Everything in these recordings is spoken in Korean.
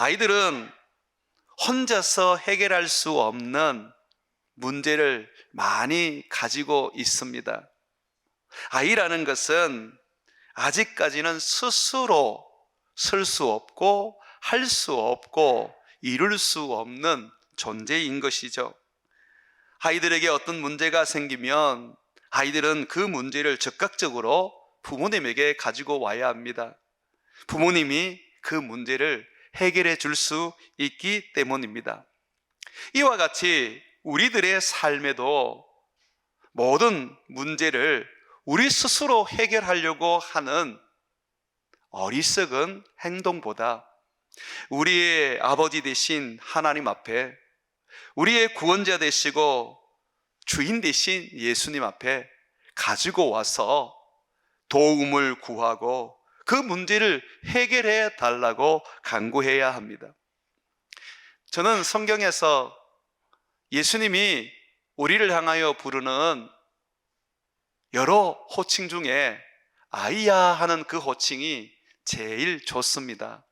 아이들은 혼자서 해결할 수 없는 문제를 많이 가지고 있습니다. 아이라는 것은 아직까지는 스스로 쓸 수 없고 할 수 없고 이룰 수 없는 존재인 것이죠. 아이들에게 어떤 문제가 생기면 아이들은 그 문제를 즉각적으로 부모님에게 가지고 와야 합니다. 부모님이 그 문제를 해결해 줄 수 있기 때문입니다. 이와 같이 우리들의 삶에도 모든 문제를 우리 스스로 해결하려고 하는 어리석은 행동보다 우리의 아버지 되신 하나님 앞에, 우리의 구원자 되시고 주인 되신 예수님 앞에 가지고 와서 도움을 구하고 그 문제를 해결해 달라고 간구해야 합니다. 저는 성경에서 예수님이 우리를 향하여 부르는 여러 호칭 중에 아이야 하는 그 호칭이 제일 좋습니다.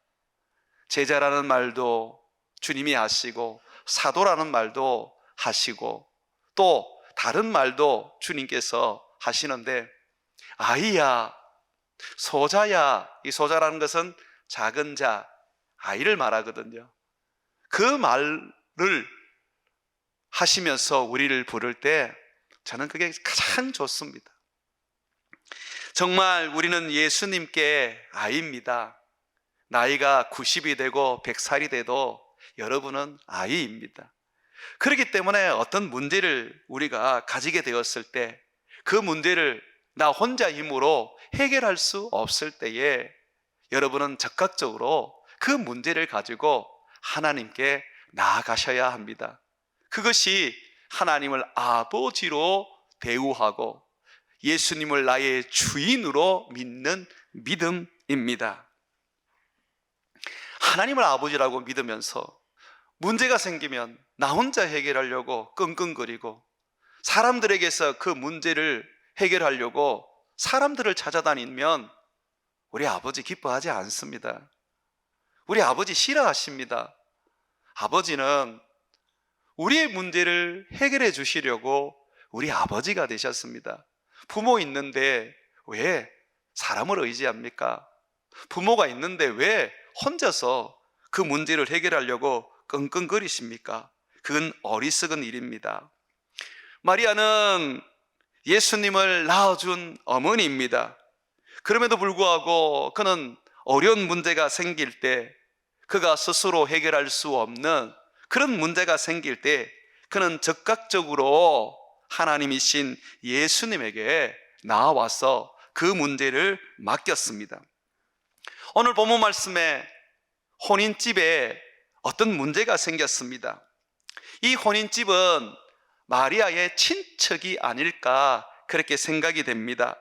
제자라는 말도 주님이 하시고, 사도라는 말도 하시고, 또 다른 말도 주님께서 하시는데, 아이야, 소자야, 이 소자라는 것은 작은 자, 아이를 말하거든요. 그 말을 하시면서 우리를 부를 때 저는 그게 가장 좋습니다. 정말 우리는 예수님께 아이입니다. 나이가 90이 되고 100살이 돼도 여러분은 아이입니다. 그렇기 때문에 어떤 문제를 우리가 가지게 되었을 때 그 문제를 나 혼자 힘으로 해결할 수 없을 때에 여러분은 즉각적으로 그 문제를 가지고 하나님께 나아가셔야 합니다. 그것이 하나님을 아버지로 대우하고 예수님을 나의 주인으로 믿는 믿음입니다. 하나님을 아버지라고 믿으면서 문제가 생기면 나 혼자 해결하려고 끙끙거리고 사람들에게서 그 문제를 해결하려고 사람들을 찾아다니면 우리 아버지 기뻐하지 않습니다. 우리 아버지 싫어하십니다. 아버지는 우리의 문제를 해결해 주시려고 우리 아버지가 되셨습니다. 부모 있는데 왜 사람을 의지합니까? 부모가 있는데 왜 혼자서 그 문제를 해결하려고 끙끙거리십니까? 그건 어리석은 일입니다. 마리아는 예수님을 낳아준 어머니입니다. 그럼에도 불구하고 그는 어려운 문제가 생길 때, 그가 스스로 해결할 수 없는 그런 문제가 생길 때 그는 즉각적으로 하나님이신 예수님에게 나와서 그 문제를 맡겼습니다. 오늘 본문 말씀에 혼인집에 어떤 문제가 생겼습니다. 이 혼인집은 마리아의 친척이 아닐까 그렇게 생각이 됩니다.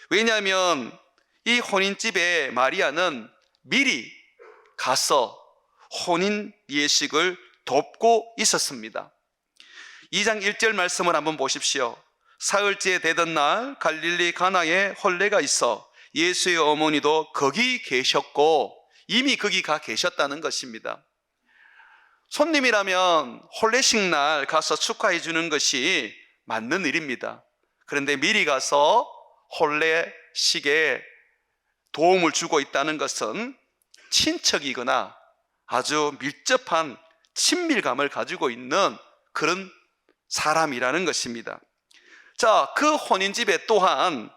왜냐하면 이 혼인집에 마리아는 미리 가서 혼인 예식을 돕고 있었습니다. 2장 1절 말씀을 한번 보십시오. 사흘째 되던 날 갈릴리 가나에 혼례가 있어 예수의 어머니도 거기 계셨고, 이미 거기 가 계셨다는 것입니다. 손님이라면 혼례식 날 가서 축하해 주는 것이 맞는 일입니다. 그런데 미리 가서 혼례식에 도움을 주고 있다는 것은 친척이거나 아주 밀접한 친밀감을 가지고 있는 그런 사람이라는 것입니다. 자, 그 혼인집에 또한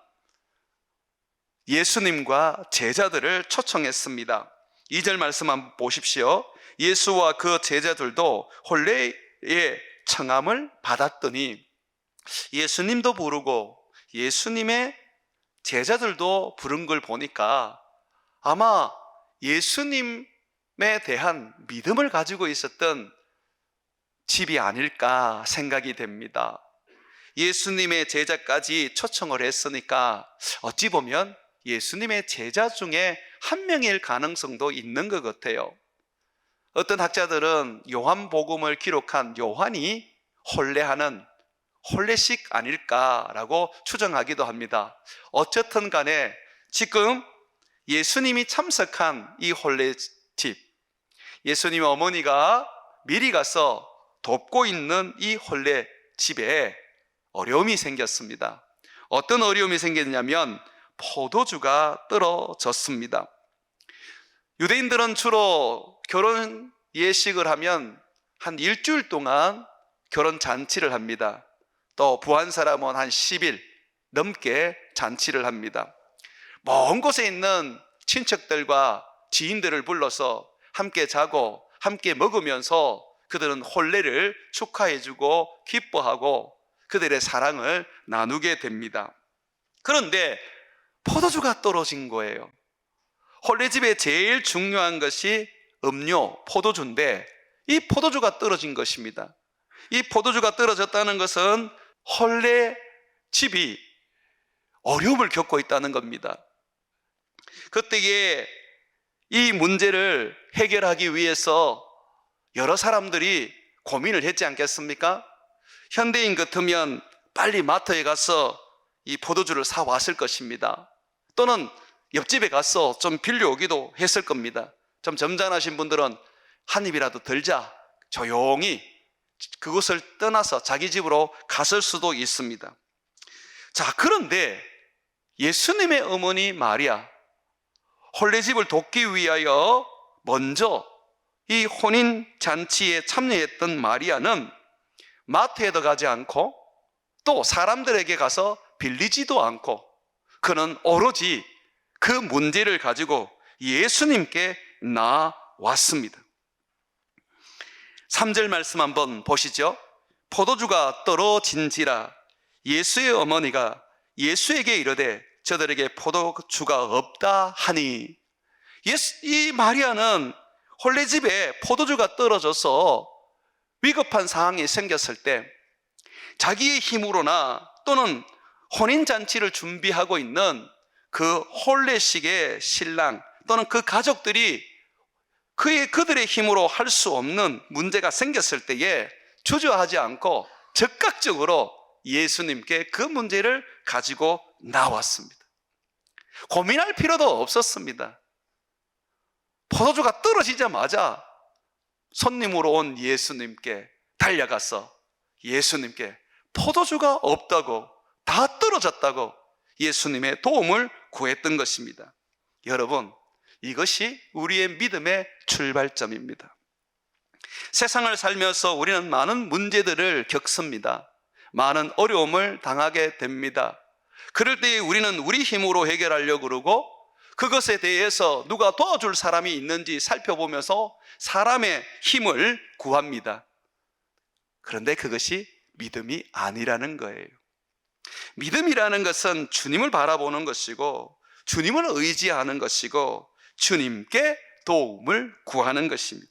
예수님과 제자들을 초청했습니다. 2절 말씀 한번 보십시오. 예수와 그 제자들도 혼례의 청함을 받았더니, 예수님도 부르고 예수님의 제자들도 부른 걸 보니까 아마 예수님에 대한 믿음을 가지고 있었던 집이 아닐까 생각이 됩니다. 예수님의 제자까지 초청을 했으니까 어찌 보면 예수님의 제자 중에 한 명일 가능성도 있는 것 같아요. 어떤 학자들은 요한복음을 기록한 요한이 혼례하는 혼례식 아닐까라고 추정하기도 합니다. 어쨌든 간에 지금 예수님이 참석한 이 혼례집, 예수님의 어머니가 미리 가서 돕고 있는 이 혼례 집에 어려움이 생겼습니다. 어떤 어려움이 생겼냐면 포도주가 떨어졌습니다. 유대인들은 주로 결혼 예식을 하면 한 일주일 동안 결혼 잔치를 합니다. 또 부한 사람은 한 10일 넘게 잔치를 합니다. 먼 곳에 있는 친척들과 지인들을 불러서 함께 자고 함께 먹으면서 그들은 혼례를 축하해주고 기뻐하고 그들의 사랑을 나누게 됩니다. 그런데 포도주가 떨어진 거예요. 혼례집에 제일 중요한 것이 음료, 포도주인데 이 포도주가 떨어진 것입니다. 이 포도주가 떨어졌다는 것은 혼례집이 어려움을 겪고 있다는 겁니다. 그때에 이 문제를 해결하기 위해서 여러 사람들이 고민을 했지 않겠습니까? 현대인 같으면 빨리 마트에 가서 이 포도주를 사 왔을 것입니다. 또는 옆집에 가서 좀 빌려오기도 했을 겁니다. 좀 점잖으신 분들은 한 입이라도 덜자 조용히 그곳을 떠나서 자기 집으로 갔을 수도 있습니다. 자, 그런데 예수님의 어머니 마리아, 혼례집을 돕기 위하여 먼저 이 혼인 잔치에 참여했던 마리아는 마트에도 가지 않고 또 사람들에게 가서 빌리지도 않고 그는 오로지 그 문제를 가지고 예수님께 나왔습니다. 3절 말씀 한번 보시죠. 포도주가 떨어진지라 예수의 어머니가 예수에게 이르되 저들에게 포도주가 없다 하니, 이 마리아는 혼례집에 포도주가 떨어져서 위급한 상황이 생겼을 때 자기의 힘으로나 또는 혼인잔치를 준비하고 있는 그 혼례식의 신랑 또는 그 가족들이 그들의 힘으로 할 수 없는 문제가 생겼을 때에 주저하지 않고 즉각적으로 예수님께 그 문제를 가지고 나왔습니다. 고민할 필요도 없었습니다. 포도주가 떨어지자마자 손님으로 온 예수님께 달려가서 예수님께 포도주가 없다고, 다 떨어졌다고 예수님의 도움을 구했던 것입니다. 여러분, 이것이 우리의 믿음의 출발점입니다. 세상을 살면서 우리는 많은 문제들을 겪습니다. 많은 어려움을 당하게 됩니다. 그럴 때 우리는 우리 힘으로 해결하려고 그러고 그것에 대해서 누가 도와줄 사람이 있는지 살펴보면서 사람의 힘을 구합니다. 그런데 그것이 믿음이 아니라는 거예요. 믿음이라는 것은 주님을 바라보는 것이고 주님을 의지하는 것이고 주님께 도움을 구하는 것입니다.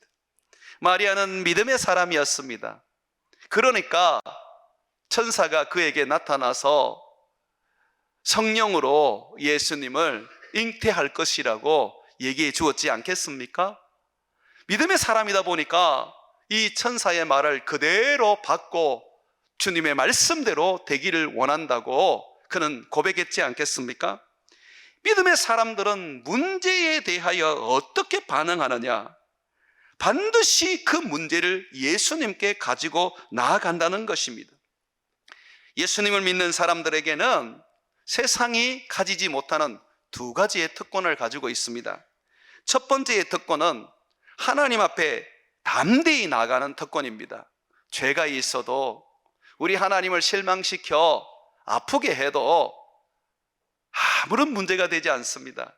마리아는 믿음의 사람이었습니다. 그러니까 천사가 그에게 나타나서 성령으로 예수님을 잉태할 것이라고 얘기해 주었지 않겠습니까? 믿음의 사람이다 보니까 이 천사의 말을 그대로 받고 주님의 말씀대로 되기를 원한다고 그는 고백했지 않겠습니까? 믿음의 사람들은 문제에 대하여 어떻게 반응하느냐? 반드시 그 문제를 예수님께 가지고 나아간다는 것입니다. 예수님을 믿는 사람들에게는 세상이 가지지 못하는 두 가지의 특권을 가지고 있습니다. 첫 번째의 특권은 하나님 앞에 담대히 나가는 특권입니다. 죄가 있어도 우리 하나님을 실망시켜 아프게 해도 아무런 문제가 되지 않습니다.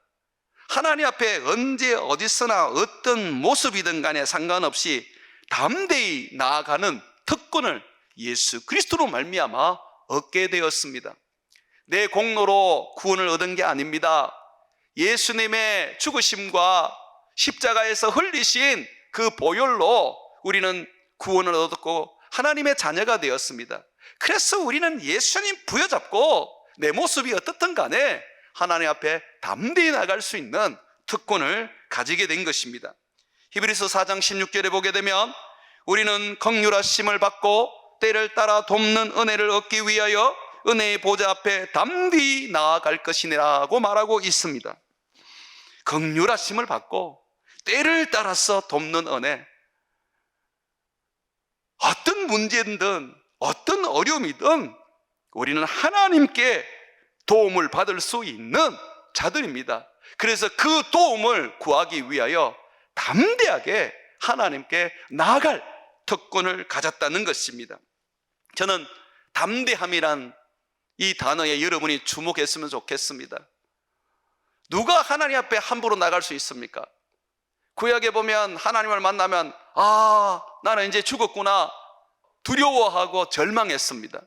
하나님 앞에 언제 어디서나 어떤 모습이든 간에 상관없이 담대히 나아가는 특권을 예수 그리스도로 말미암아 얻게 되었습니다. 내 공로로 구원을 얻은 게 아닙니다. 예수님의 죽으심과 십자가에서 흘리신 그 보혈로 우리는 구원을 얻었고 하나님의 자녀가 되었습니다. 그래서 우리는 예수님 부여잡고 내 모습이 어떻든 간에 하나님 앞에 담대히 나갈 수 있는 특권을 가지게 된 것입니다. 히브리서 4장 16절에 보게 되면 우리는 긍휼하심을 받고 때를 따라 돕는 은혜를 얻기 위하여 은혜의 보좌 앞에 담대히 나아갈 것이라고 말하고 있습니다. 긍휼하심을 받고 때를 따라서 돕는 은혜. 어떤 문제든 어떤 어려움이든 우리는 하나님께 도움을 받을 수 있는 자들입니다. 그래서 그 도움을 구하기 위하여 담대하게 하나님께 나아갈 특권을 가졌다는 것입니다. 저는 담대함이란 이 단어에 여러분이 주목했으면 좋겠습니다. 누가 하나님 앞에 함부로 나갈 수 있습니까? 구약에 보면 하나님을 만나면 나는 이제 죽었구나 두려워하고 절망했습니다.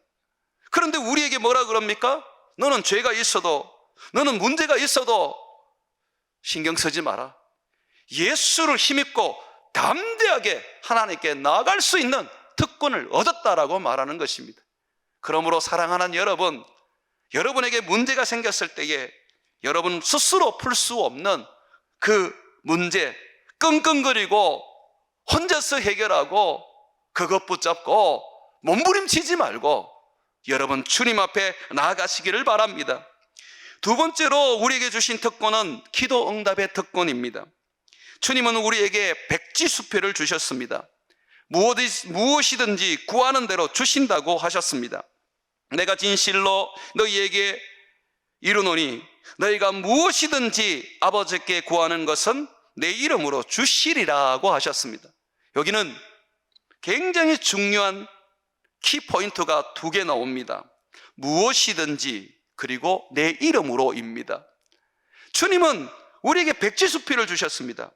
그런데 우리에게 뭐라 그럽니까? 너는 죄가 있어도, 너는 문제가 있어도 신경 쓰지 마라. 예수를 힘입고 담대하게 하나님께 나아갈 수 있는 특권을 얻었다라고 말하는 것입니다. 그러므로 사랑하는 여러분, 여러분에게 문제가 생겼을 때에 여러분 스스로 풀 수 없는 그 문제, 끙끙거리고 혼자서 해결하고 그것 붙잡고 몸부림치지 말고 여러분 주님 앞에 나아가시기를 바랍니다. 두 번째로 우리에게 주신 특권은 기도 응답의 특권입니다. 주님은 우리에게 백지수표를 주셨습니다. 무엇이든지 구하는 대로 주신다고 하셨습니다. 내가 진실로 너희에게 이르노니 너희가 무엇이든지 아버지께 구하는 것은 내 이름으로 주시리라고 하셨습니다. 여기는 굉장히 중요한 키포인트가 두 개 나옵니다. 무엇이든지 그리고 내 이름으로입니다. 주님은 우리에게 백지수표를 주셨습니다.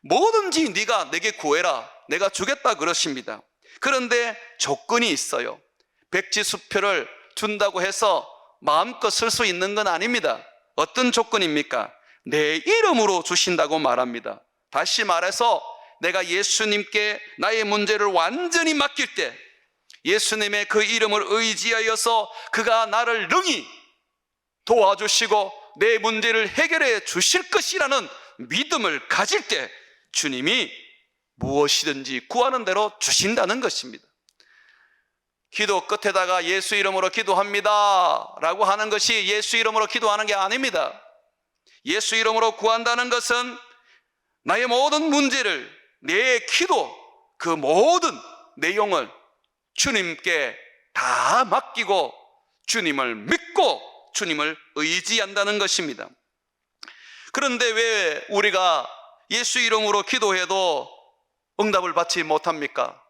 뭐든지 네가 내게 구해라, 내가 주겠다 그러십니다. 그런데 조건이 있어요. 백지수표를 준다고 해서 마음껏 쓸 수 있는 건 아닙니다. 어떤 조건입니까? 내 이름으로 주신다고 말합니다. 다시 말해서 내가 예수님께 나의 문제를 완전히 맡길 때 예수님의 그 이름을 의지하여서 그가 나를 능히 도와주시고 내 문제를 해결해 주실 것이라는 믿음을 가질 때 주님이 무엇이든지 구하는 대로 주신다는 것입니다. 기도 끝에다가 예수 이름으로 기도합니다 라고 하는 것이 예수 이름으로 기도하는 게 아닙니다. 예수 이름으로 구한다는 것은 나의 모든 문제를, 내 기도, 그 모든 내용을 주님께 다 맡기고 주님을 믿고 주님을 의지한다는 것입니다. 그런데 왜 우리가 예수 이름으로 기도해도 응답을 받지 못합니까?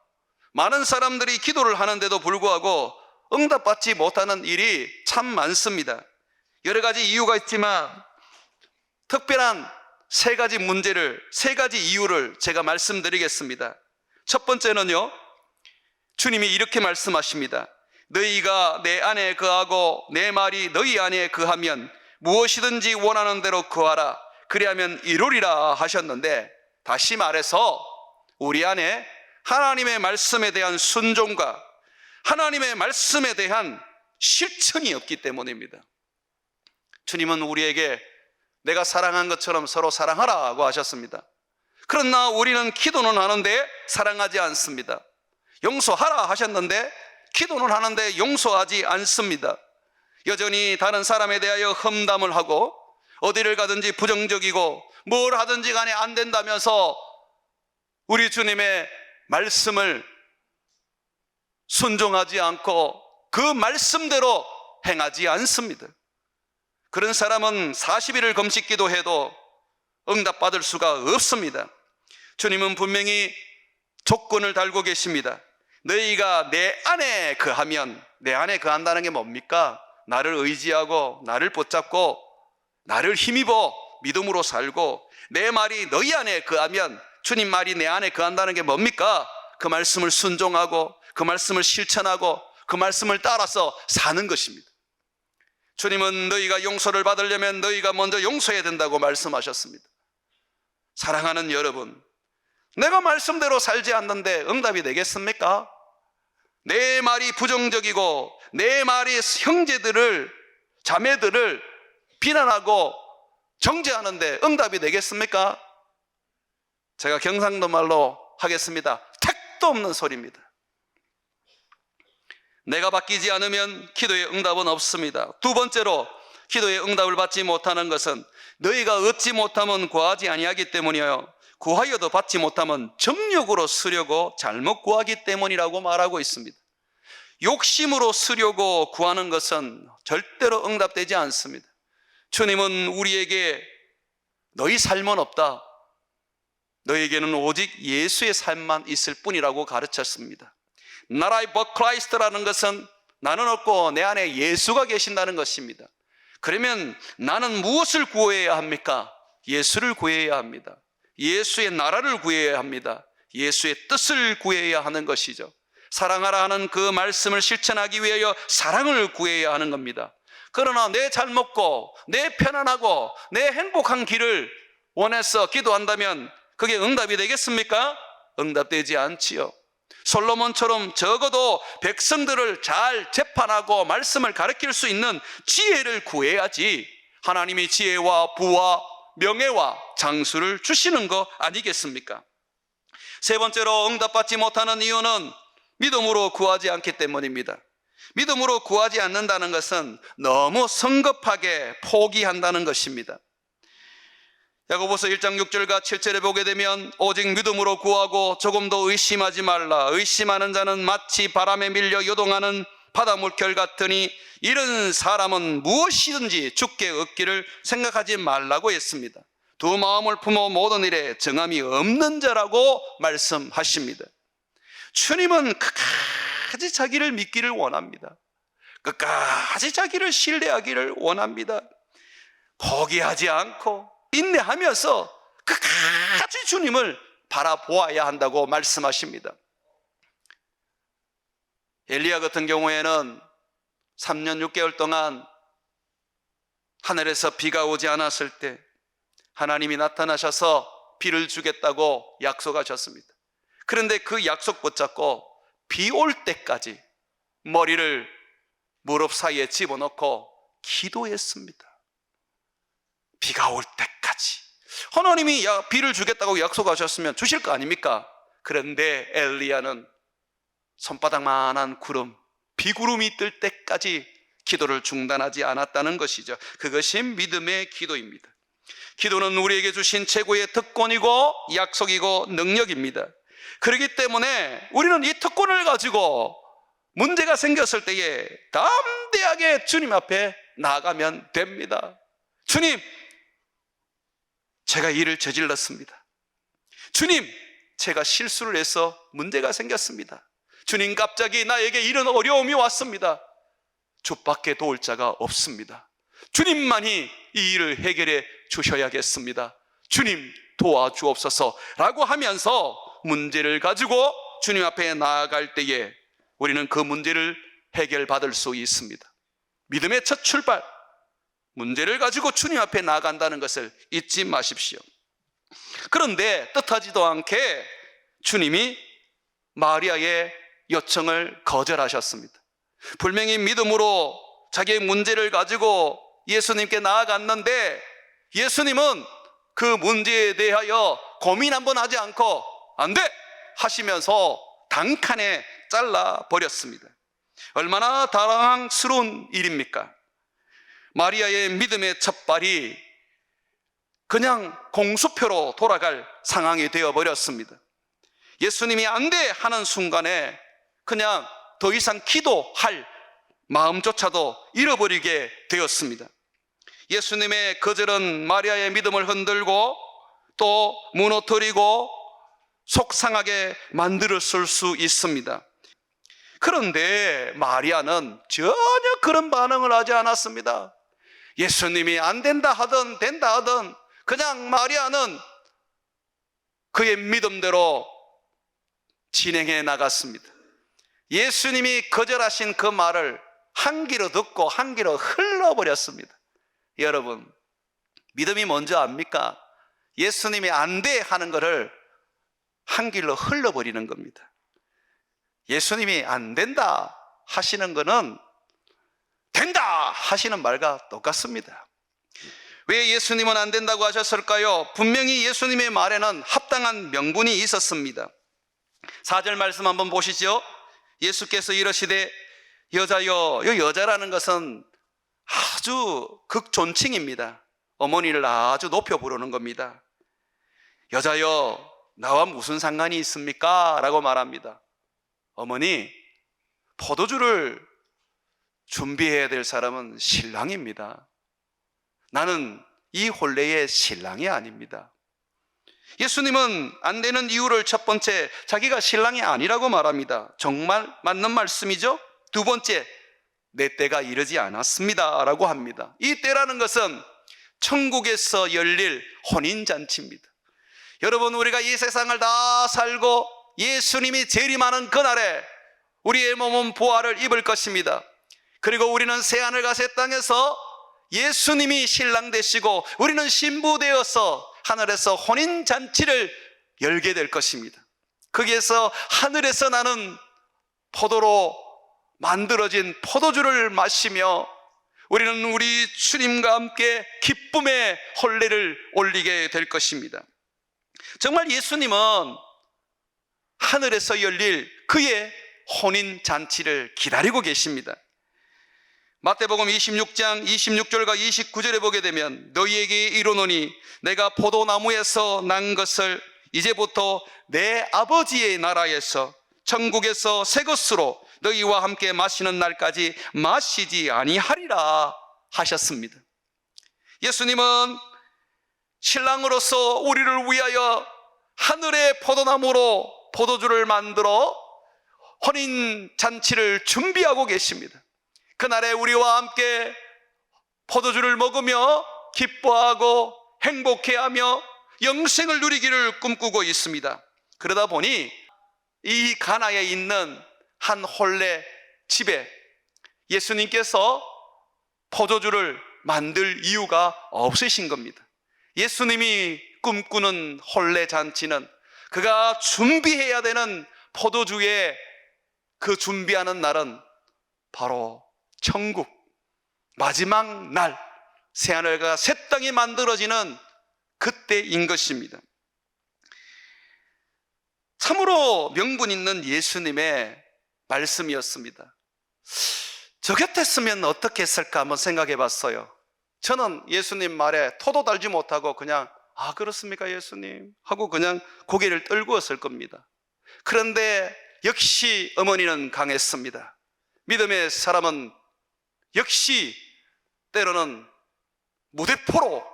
많은 사람들이 기도를 하는데도 불구하고 응답받지 못하는 일이 참 많습니다. 여러 가지 이유가 있지만 특별한 세 가지 이유를 제가 말씀드리겠습니다. 첫 번째는요, 주님이 이렇게 말씀하십니다. 너희가 내 안에 거하고 내 말이 너희 안에 거하면 무엇이든지 원하는 대로 구하라. 그리하면 이루리라 하셨는데, 다시 말해서 우리 안에 하나님의 말씀에 대한 순종과 하나님의 말씀에 대한 실천이 없기 때문입니다. 주님은 우리에게 내가 사랑한 것처럼 서로 사랑하라고 하셨습니다. 그러나 우리는 기도는 하는데 사랑하지 않습니다. 용서하라 하셨는데 기도는 하는데 용서하지 않습니다. 여전히 다른 사람에 대하여 험담을 하고 어디를 가든지 부정적이고 뭘 하든지 간에 안 된다면서 우리 주님의 말씀을 순종하지 않고 그 말씀대로 행하지 않습니다. 그런 사람은 40일을 금식 기도해도 응답받을 수가 없습니다. 주님은 분명히 조건을 달고 계십니다. 너희가 내 안에 거하면, 내 안에 거한다는 게 뭡니까? 나를 의지하고 나를 붙잡고 나를 힘입어 믿음으로 살고 내 말이 너희 안에 거하면, 주님 말이 내 안에 거한다는 게 뭡니까? 그 말씀을 순종하고 그 말씀을 실천하고 그 말씀을 따라서 사는 것입니다. 주님은 너희가 용서를 받으려면 너희가 먼저 용서해야 된다고 말씀하셨습니다. 사랑하는 여러분, 내가 말씀대로 살지 않는데 응답이 되겠습니까? 내 말이 부정적이고 내 말이 형제들을, 자매들을 비난하고 정죄하는데 응답이 되겠습니까? 제가 경상도 말로 하겠습니다. 택도 없는 소리입니다. 내가 바뀌지 않으면 기도의 응답은 없습니다. 두 번째로 기도의 응답을 받지 못하는 것은 너희가 얻지 못하면 구하지 아니하기 때문이에요. 구하여도 받지 못하면 정욕으로 쓰려고 잘못 구하기 때문이라고 말하고 있습니다. 욕심으로 쓰려고 구하는 것은 절대로 응답되지 않습니다. 주님은 우리에게 너희 삶은 없다, 너에게는 오직 예수의 삶만 있을 뿐이라고 가르쳤습니다. Not I but Christ라는 것은 나는 없고 내 안에 예수가 계신다는 것입니다. 그러면 나는 무엇을 구해야 합니까? 예수를 구해야 합니다. 예수의 나라를 구해야 합니다. 예수의 뜻을 구해야 하는 것이죠. 사랑하라 하는 그 말씀을 실천하기 위하여 사랑을 구해야 하는 겁니다. 그러나 내 잘 먹고 내 편안하고 내 행복한 길을 원해서 기도한다면 그게 응답이 되겠습니까? 응답되지 않지요. 솔로몬처럼 적어도 백성들을 잘 재판하고 말씀을 가르칠 수 있는 지혜를 구해야지 하나님이 지혜와 부와 명예와 장수를 주시는 거 아니겠습니까? 세 번째로 응답받지 못하는 이유는 믿음으로 구하지 않기 때문입니다. 믿음으로 구하지 않는다는 것은 너무 성급하게 포기한다는 것입니다. 야고보서 1장 6절과 7절에 보게 되면 오직 믿음으로 구하고 조금 더 의심하지 말라. 의심하는 자는 마치 바람에 밀려 요동하는 바다물결 같으니 이런 사람은 무엇이든지 주께 얻기를 생각하지 말라고 했습니다. 두 마음을 품어 모든 일에 정함이 없는 자라고 말씀하십니다. 주님은 끝까지 자기를 믿기를 원합니다. 끝까지 자기를 신뢰하기를 원합니다. 포기하지 않고 인내하면서 끝까지 주님을 바라보아야 한다고 말씀하십니다. 엘리야 같은 경우에는 3년 6개월 동안 하늘에서 비가 오지 않았을 때 하나님이 나타나셔서 비를 주겠다고 약속하셨습니다. 그런데 그 약속 붙잡고 비 올 때까지 머리를 무릎 사이에 집어넣고 기도했습니다. 비가 올 때까지. 하나님이 비를 주겠다고 약속하셨으면 주실 거 아닙니까? 그런데 엘리야는 손바닥만한 구름, 비구름이 뜰 때까지 기도를 중단하지 않았다는 것이죠. 그것이 믿음의 기도입니다. 기도는 우리에게 주신 최고의 특권이고 약속이고 능력입니다. 그렇기 때문에 우리는 이 특권을 가지고 문제가 생겼을 때에 담대하게 주님 앞에 나아가면 됩니다. 주님, 제가 일을 저질렀습니다. 주님, 제가 실수를 해서 문제가 생겼습니다. 주님, 갑자기 나에게 이런 어려움이 왔습니다. 주밖에 도울 자가 없습니다. 주님만이 이 일을 해결해 주셔야겠습니다. 주님, 도와주옵소서 라고 하면서 문제를 가지고 주님 앞에 나아갈 때에 우리는 그 문제를 해결받을 수 있습니다. 믿음의 첫 출발, 문제를 가지고 주님 앞에 나아간다는 것을 잊지 마십시오. 그런데 뜻하지도 않게 주님이 마리아의 요청을 거절하셨습니다. 분명히 믿음으로 자기의 문제를 가지고 예수님께 나아갔는데 예수님은 그 문제에 대하여 고민 한번 하지 않고 안 돼! 하시면서 단칸에 잘라버렸습니다. 얼마나 당황스러운 일입니까? 마리아의 믿음의 첫 발이 그냥 공수표로 돌아갈 상황이 되어버렸습니다. 예수님이 안 돼! 하는 순간에 그냥 더 이상 기도할 마음조차도 잃어버리게 되었습니다. 예수님의 거절은 마리아의 믿음을 흔들고 또 무너뜨리고 속상하게 만들었을 수 있습니다. 그런데 마리아는 전혀 그런 반응을 하지 않았습니다. 예수님이 안 된다 하든 된다 하든 그냥 마리아는 그의 믿음대로 진행해 나갔습니다. 예수님이 거절하신 그 말을 한 귀로 듣고 한 귀로 흘러버렸습니다. 여러분, 믿음이 뭔지 압니까? 예수님이 안 돼 하는 것을 한 길로 흘러버리는 겁니다. 예수님이 안 된다 하시는 것은 된다 하시는 말과 똑같습니다. 왜 예수님은 안 된다고 하셨을까요? 분명히 예수님의 말에는 합당한 명분이 있었습니다. 4절 말씀 한번 보시죠. 예수께서 이러시되 여자여, 이 여자라는 것은 아주 극존칭입니다. 어머니를 아주 높여 부르는 겁니다. 여자여, 나와 무슨 상관이 있습니까? 라고 말합니다. 어머니, 포도주를 준비해야 될 사람은 신랑입니다. 나는 이 혼례의 신랑이 아닙니다. 예수님은 안 되는 이유를 첫 번째, 자기가 신랑이 아니라고 말합니다. 정말 맞는 말씀이죠? 두 번째, 내 때가 이르지 않았습니다 라고 합니다. 이 때라는 것은 천국에서 열릴 혼인잔치입니다. 여러분, 우리가 이 세상을 다 살고 예수님이 재림하는 그날에 우리의 몸은 부활을 입을 것입니다. 그리고 우리는 새하늘과 새 땅에서 예수님이 신랑 되시고 우리는 신부 되어서 하늘에서 혼인잔치를 열게 될 것입니다. 거기에서 하늘에서 나는 포도로 만들어진 포도주를 마시며 우리는 우리 주님과 함께 기쁨의 혼례를 올리게 될 것입니다. 정말 예수님은 하늘에서 열릴 그의 혼인잔치를 기다리고 계십니다. 마태복음 26장 26절과 29절에 보게 되면 너희에게 이르노니 내가 포도나무에서 난 것을 이제부터 내 아버지의 나라에서 천국에서 새 것으로 너희와 함께 마시는 날까지 마시지 아니하리라 하셨습니다. 예수님은 신랑으로서 우리를 위하여 하늘의 포도나무로 포도주를 만들어 혼인잔치를 준비하고 계십니다. 그날에 우리와 함께 포도주를 먹으며 기뻐하고 행복해하며 영생을 누리기를 꿈꾸고 있습니다. 그러다 보니 이 가나에 있는 한 혼례 집에 예수님께서 포도주를 만들 이유가 없으신 겁니다. 예수님이 꿈꾸는 혼례 잔치는 그가 준비해야 되는 포도주의 그 준비하는 날은 바로 천국 마지막 날 새하늘과 새 땅이 만들어지는 그때인 것입니다. 참으로 명분 있는 예수님의 말씀이었습니다. 저 곁했으면 어떻게 했을까 한번 생각해 봤어요. 저는 예수님 말에 토도 달지 못하고 그냥 그렇습니까 예수님? 하고 그냥 고개를 떨구었을 겁니다. 그런데 역시 어머니는 강했습니다. 믿음의 사람은 역시 때로는 무대포로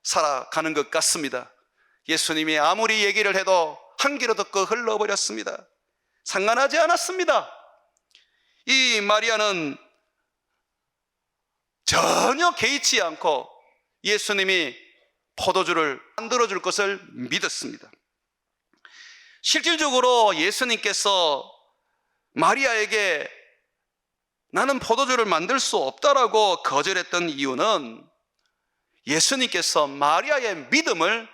살아가는 것 같습니다. 예수님이 아무리 얘기를 해도 한 귀로 듣고 흘러버렸습니다. 상관하지 않았습니다. 이 마리아는 전혀 개의치 않고 예수님이 포도주를 만들어줄 것을 믿었습니다. 실질적으로 예수님께서 마리아에게 나는 포도주를 만들 수 없다라고 거절했던 이유는 예수님께서 마리아의 믿음을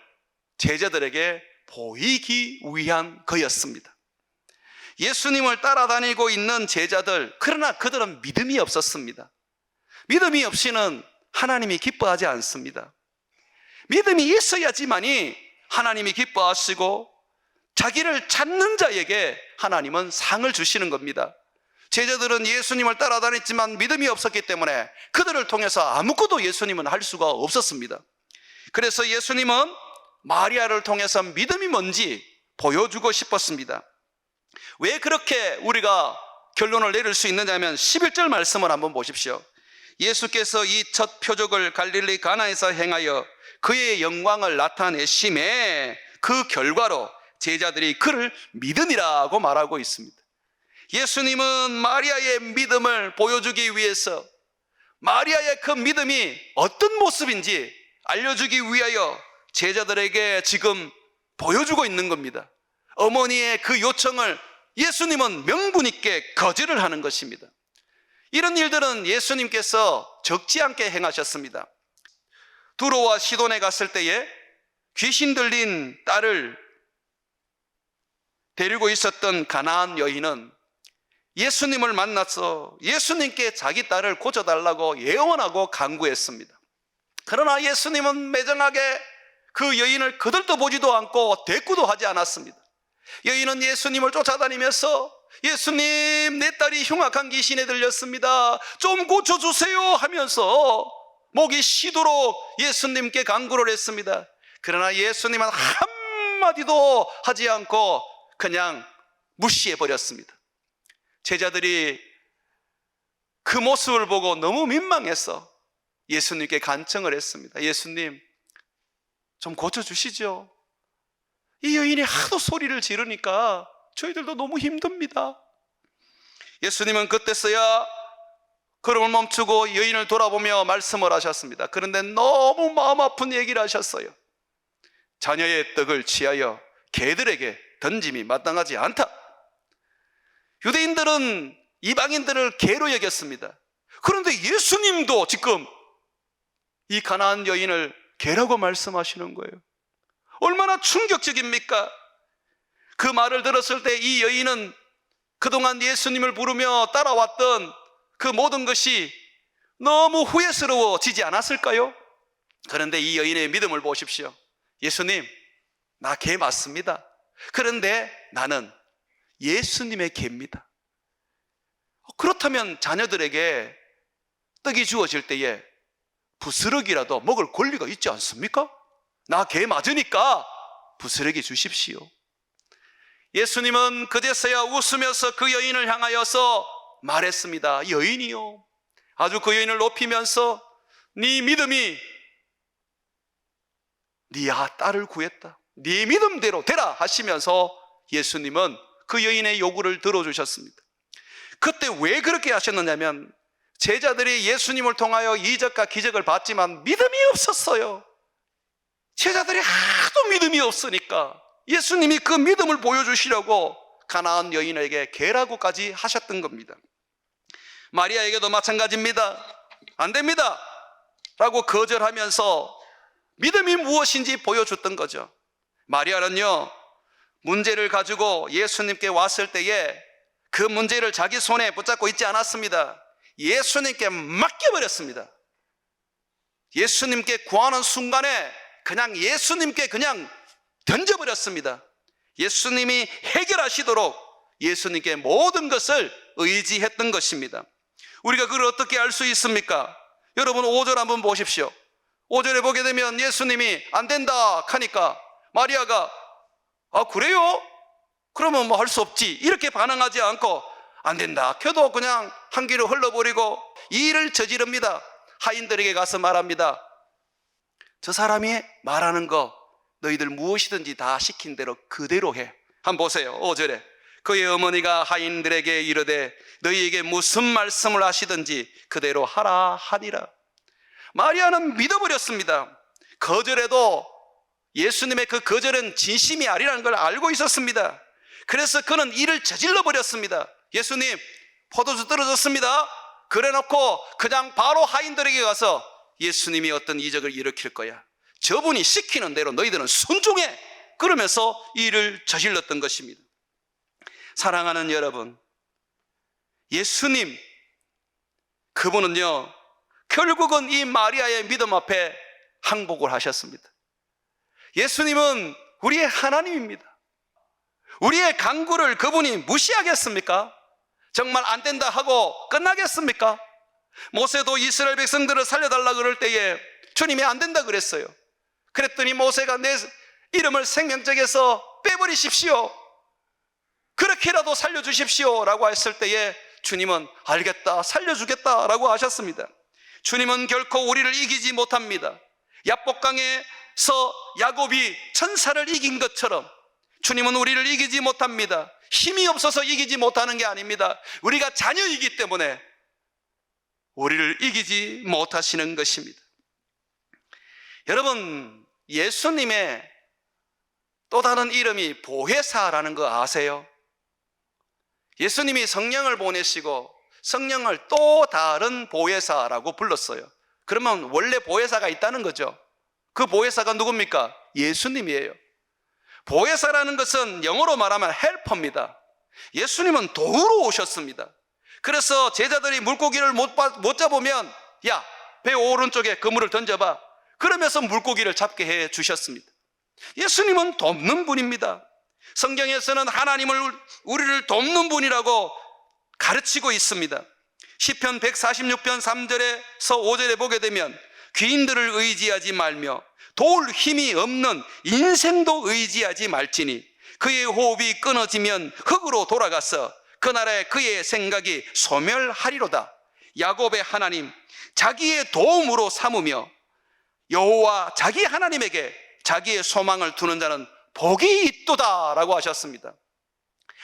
제자들에게 보이기 위한 거였습니다. 예수님을 따라다니고 있는 제자들, 그러나 그들은 믿음이 없었습니다. 믿음이 없이는 하나님이 기뻐하지 않습니다. 믿음이 있어야지만이 하나님이 기뻐하시고 자기를 찾는 자에게 하나님은 상을 주시는 겁니다. 제자들은 예수님을 따라다녔지만 믿음이 없었기 때문에 그들을 통해서 아무것도 예수님은 할 수가 없었습니다. 그래서 예수님은 마리아를 통해서 믿음이 뭔지 보여주고 싶었습니다. 왜 그렇게 우리가 결론을 내릴 수 있느냐면 11절 말씀을 한번 보십시오. 예수께서 이 첫 표적을 갈릴리 가나에서 행하여 그의 영광을 나타내심에 그 결과로 제자들이 그를 믿으니라고 말하고 있습니다. 예수님은 마리아의 믿음을 보여주기 위해서 마리아의 그 믿음이 어떤 모습인지 알려주기 위하여 제자들에게 지금 보여주고 있는 겁니다. 어머니의 그 요청을 예수님은 명분 있게 거절을 하는 것입니다. 이런 일들은 예수님께서 적지 않게 행하셨습니다. 두로와 시돈에 갔을 때에 귀신 들린 딸을 데리고 있었던 가나안 여인은 예수님을 만나서 예수님께 자기 딸을 고쳐달라고 예언하고 간구했습니다. 그러나 예수님은 매정하게 그 여인을 거들떠 보지도 않고 대꾸도 하지 않았습니다. 여인은 예수님을 쫓아다니면서 예수님, 내 딸이 흉악한 귀신에 들렸습니다. 좀 고쳐주세요 하면서 목이 쉬도록 예수님께 간구를 했습니다. 그러나 예수님은 한 한마디도 하지 않고 그냥 무시해 버렸습니다. 제자들이 그 모습을 보고 너무 민망해서 예수님께 간청을 했습니다. 예수님, 좀 고쳐주시죠. 이 여인이 하도 소리를 지르니까 저희들도 너무 힘듭니다. 예수님은 그때서야 걸음을 멈추고 여인을 돌아보며 말씀을 하셨습니다. 그런데 너무 마음 아픈 얘기를 하셨어요. 자녀의 떡을 취하여 개들에게 던짐이 마땅하지 않다. 유대인들은 이방인들을 개로 여겼습니다. 그런데 예수님도 지금 이 가나안 여인을 개라고 말씀하시는 거예요. 얼마나 충격적입니까? 그 말을 들었을 때 이 여인은 그동안 예수님을 부르며 따라왔던 그 모든 것이 너무 후회스러워지지 않았을까요? 그런데 이 여인의 믿음을 보십시오. 예수님, 나 개 맞습니다. 그런데 나는 예수님의 개입니다. 그렇다면 자녀들에게 떡이 주어질 때에 부스러기라도 먹을 권리가 있지 않습니까? 나 개 맞으니까 부스러기 주십시오. 예수님은 그제서야 웃으면서 그 여인을 향하여서 말했습니다. 여인이요, 아주 그 여인을 높이면서 네 믿음이 네 딸을 구했다. 네 믿음대로 되라 하시면서 예수님은 그 여인의 요구를 들어주셨습니다. 그때 왜 그렇게 하셨느냐면 제자들이 예수님을 통하여 이적과 기적을 봤지만 믿음이 없었어요. 제자들이 하도 믿음이 없으니까 예수님이 그 믿음을 보여주시려고 가나안 여인에게 개라고까지 하셨던 겁니다. 마리아에게도 마찬가지입니다. 안 됩니다 라고 거절하면서 믿음이 무엇인지 보여줬던 거죠. 마리아는요, 문제를 가지고 예수님께 왔을 때에 그 문제를 자기 손에 붙잡고 있지 않았습니다. 예수님께 맡겨버렸습니다. 예수님께 구하는 순간에 그냥 예수님께 그냥 던져버렸습니다. 예수님이 해결하시도록 예수님께 모든 것을 의지했던 것입니다. 우리가 그걸 어떻게 알 수 있습니까? 여러분 5절 한번 보십시오. 5절에 보게 되면 예수님이 안 된다 하니까 마리아가 아 그래요? 그러면 뭐 할 수 없지 이렇게 반응하지 않고 안 된다 켜도 그냥 한 길을 흘러버리고 이 일을 저지릅니다. 하인들에게 가서 말합니다. 저 사람이 말하는 거 너희들 무엇이든지 다 시킨 대로 그대로 해. 한번 보세요. 5절에 그의 어머니가 하인들에게 이르되 너희에게 무슨 말씀을 하시든지 그대로 하라 하니라. 마리아는 믿어버렸습니다. 거절해도 예수님의 그 거절은 진심이 아니라는 걸 알고 있었습니다. 그래서 그는 일을 저질러 버렸습니다. 예수님, 포도주 떨어졌습니다. 그래 놓고 그냥 바로 하인들에게 가서 예수님이 어떤 이적을 일으킬 거야. 저분이 시키는 대로 너희들은 순종해. 그러면서 일을 저질렀던 것입니다. 사랑하는 여러분, 예수님, 그분은요, 결국은 이 마리아의 믿음 앞에 항복을 하셨습니다. 예수님은 우리의 하나님입니다. 우리의 간구를 그분이 무시하겠습니까? 정말 안 된다 하고 끝나겠습니까? 모세도 이스라엘 백성들을 살려달라 그럴 때에 주님이 안 된다 그랬어요. 그랬더니 모세가 내 이름을 생명책에서 빼버리십시오. 그렇게라도 살려주십시오 라고 했을 때에 주님은 알겠다, 살려주겠다 라고 하셨습니다. 주님은 결코 우리를 이기지 못합니다. 야복강에서 야곱이 천사를 이긴 것처럼 주님은 우리를 이기지 못합니다. 힘이 없어서 이기지 못하는 게 아닙니다. 우리가 자녀이기 때문에 우리를 이기지 못하시는 것입니다. 여러분, 예수님의 또 다른 이름이 보혜사라는 거 아세요? 예수님이 성령을 보내시고 성령을 또 다른 보혜사라고 불렀어요. 그러면 원래 보혜사가 있다는 거죠. 그 보혜사가 누굽니까? 예수님이에요. 보혜사라는 것은 영어로 말하면 헬퍼입니다. 예수님은 도우러 오셨습니다. 그래서 제자들이 물고기를 못 잡으면 야, 배 오른쪽에 그물을 던져봐. 그러면서 물고기를 잡게 해 주셨습니다. 예수님은 돕는 분입니다. 성경에서는 하나님을 우리를 돕는 분이라고 가르치고 있습니다. 시편 146편 3절에서 5절에 보게 되면 귀인들을 의지하지 말며 도울 힘이 없는 인생도 의지하지 말지니 그의 호흡이 끊어지면 흙으로 돌아가서 그날에 그의 생각이 소멸하리로다. 야곱의 하나님 자기의 도움으로 삼으며 여호와 자기 하나님에게 자기의 소망을 두는 자는 복이 있도다 라고 하셨습니다.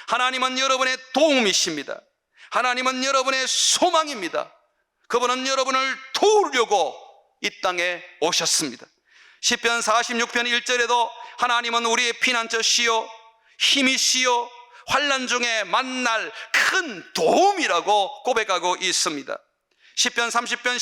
하나님은 여러분의 도움이십니다. 하나님은 여러분의 소망입니다. 그분은 여러분을 도우려고 이 땅에 오셨습니다. 시편 46편 1절에도 하나님은 우리의 피난처시요 힘이시요 환난 중에 만날 큰 도움이라고 고백하고 있습니다. 시편 30편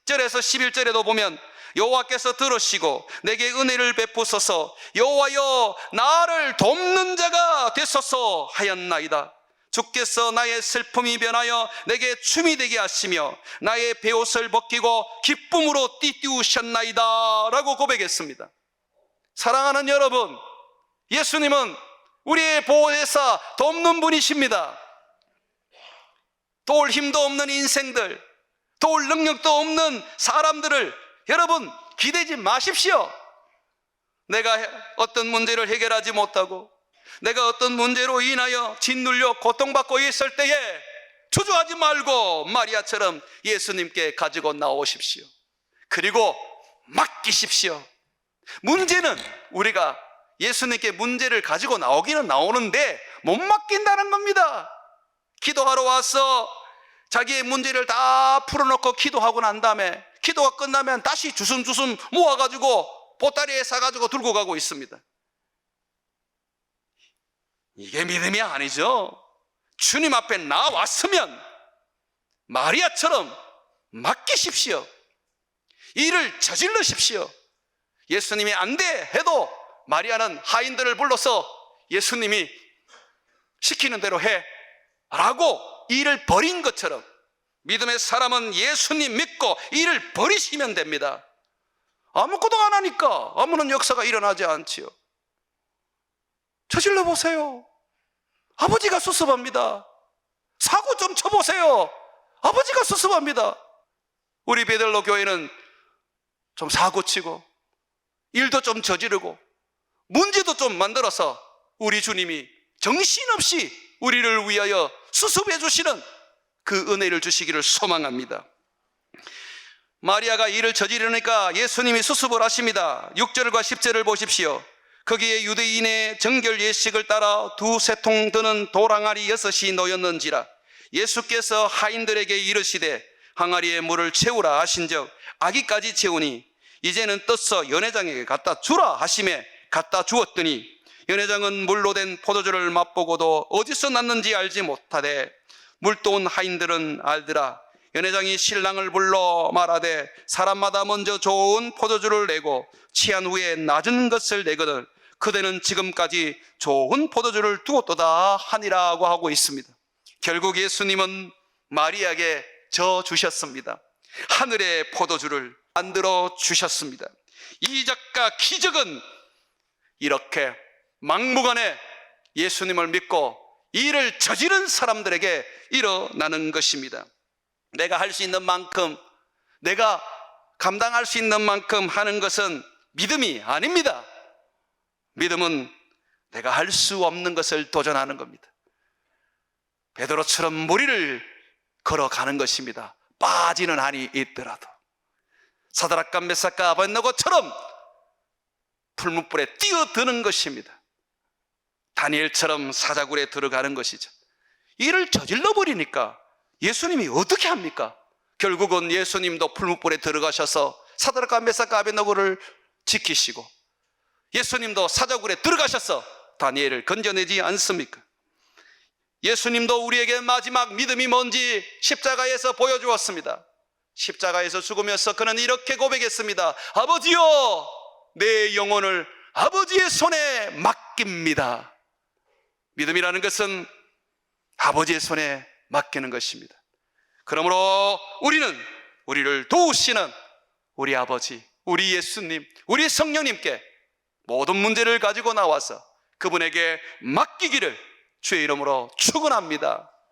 10절에서 11절에도 보면 여호와께서 들으시고 내게 은혜를 베푸소서 여호와여 나를 돕는 자가 되소서 하였나이다. 주께서 나의 슬픔이 변하여 내게 춤이 되게 하시며 나의 베옷을 벗기고 기쁨으로 띠띠우셨나이다 라고 고백했습니다. 사랑하는 여러분, 예수님은 우리의 보호대사 돕는 분이십니다. 도울 힘도 없는 인생들, 도울 능력도 없는 사람들을 여러분 기대지 마십시오. 내가 어떤 문제를 해결하지 못하고 내가 어떤 문제로 인하여 짓눌려 고통받고 있을 때에 주저하지 말고 마리아처럼 예수님께 가지고 나오십시오. 그리고 맡기십시오. 문제는 우리가 예수님께 문제를 가지고 나오기는 나오는데 못 맡긴다는 겁니다. 기도하러 와서 자기의 문제를 다 풀어놓고 기도하고 난 다음에 기도가 끝나면 다시 주섬주섬 모아가지고 보따리에 싸가지고 들고 가고 있습니다. 이게 믿음이 아니죠. 주님 앞에 나왔으면 마리아처럼 맡기십시오. 일을 저질러십시오. 예수님이 안 돼 해도 마리아는 하인들을 불러서 예수님이 시키는 대로 해 라고 일을 버린 것처럼 믿음의 사람은 예수님 믿고 일을 버리시면 됩니다. 아무것도 안 하니까 아무런 역사가 일어나지 않지요. 저질러 보세요. 아버지가 수습합니다. 사고 좀 쳐보세요. 아버지가 수습합니다. 우리 베들로 교회는 좀 사고 치고 일도 좀 저지르고 문제도 좀 만들어서 우리 주님이 정신없이 우리를 위하여 수습해 주시는 그 은혜를 주시기를 소망합니다. 마리아가 일을 저지르니까 예수님이 수습을 하십니다. 6절과 10절을 보십시오. 거기에 유대인의 정결 예식을 따라 두세 통 드는 돌항아리 6이 놓였는지라. 예수께서 하인들에게 이르시되 항아리에 물을 채우라 하신즉 아기까지 채우니 이제는 떠서 연회장에게 갖다 주라 하시매 갖다 주었더니 연회장은 물로 된 포도주를 맛보고도 어디서 났는지 알지 못하되 물도온 하인들은 알더라. 연회장이 신랑을 불러 말하되 사람마다 먼저 좋은 포도주를 내고 취한 후에 낮은 것을 내거든 그대는 지금까지 좋은 포도주를 두었도다 하니라고 하고 있습니다. 결국 예수님은 마리아에게 저 주셨습니다. 하늘의 포도주를 만들어 주셨습니다. 이적과 기적은 이렇게 막무가내 예수님을 믿고 일을 저지른 사람들에게 일어나는 것입니다. 내가 할 수 있는 만큼, 내가 감당할 수 있는 만큼 하는 것은 믿음이 아닙니다. 믿음은 내가 할 수 없는 것을 도전하는 겁니다. 베드로처럼 무리를 걸어가는 것입니다. 빠지는 한이 있더라도. 사드락과 메삭과 아벳느고처럼 풀무불에 뛰어드는 것입니다. 다니엘처럼 사자굴에 들어가는 것이죠. 이를 저질러 버리니까 예수님이 어떻게 합니까? 결국은 예수님도 풀무불에 들어가셔서 사드락과 메삭과 아벳느고를 지키시고 예수님도 사자굴에 들어가셔서 다니엘을 건져내지 않습니까? 예수님도 우리에게 마지막 믿음이 뭔지 십자가에서 보여주었습니다. 십자가에서 죽으면서 그는 이렇게 고백했습니다. 아버지여, 내 영혼을 아버지의 손에 맡깁니다. 믿음이라는 것은 아버지의 손에 맡기는 것입니다. 그러므로 우리는 우리를 도우시는 우리 아버지, 우리 예수님, 우리 성령님께 모든 문제를 가지고 나와서 그분에게 맡기기를 주의 이름으로 축원합니다.